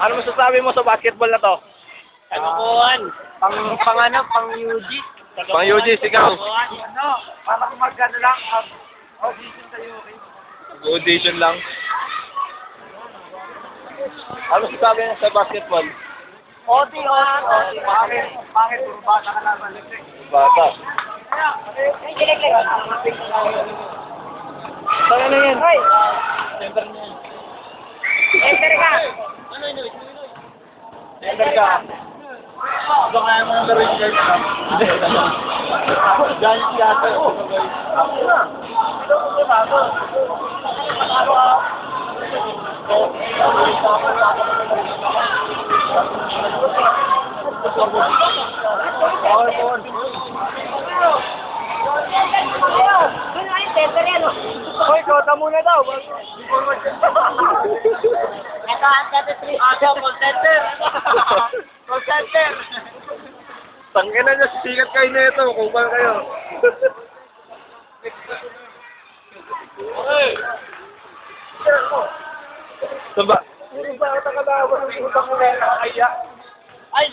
Ano masasabi mo sa basketball na to? Kalukuhan. Pang UG. Pang UG, sigaw. Ano? Parang magkano lang. Audition sa UK. Audition lang. Ano masasabi mo sa basketball? Oti. Pangit. Puro bata ka naman. Bata. Saan na yan? Hoy! Center niya. Enter ka! Center ka. Baka kaya mo nang rin guys. Diyan yata. Hoy, kota muna daw. Ito ang call center. Call center. Tangin na niya, sikat kayo na ito. Kupal kayo. Saba. Hindi ba ako nakalawa ng utang mo na nakakaya? Ay!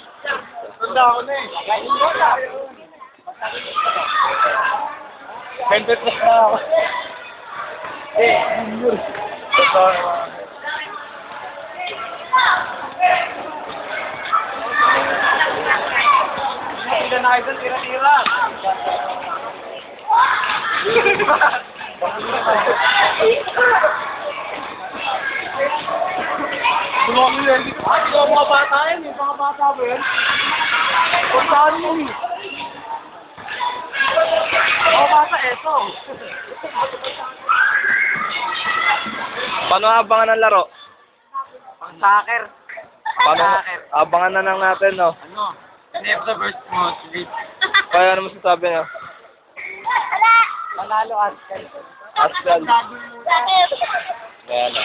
Tanda ako na eh. Kainin mo na. 20 plus na ako. Sila na idol, tira-tira. Tulungan mo yun. Ito ang mga bata yan, yung mga bata mo yan. Puntahan mo eh. Mga bata, eto. Paano abangan ang laro? Pang soccer. Paano abangan na lang natin, no? Ano? Never first mo, sweet. Kaya ano masasabi niyo? Manalo Ascal. Ascal. Sabi mo. Kaya na.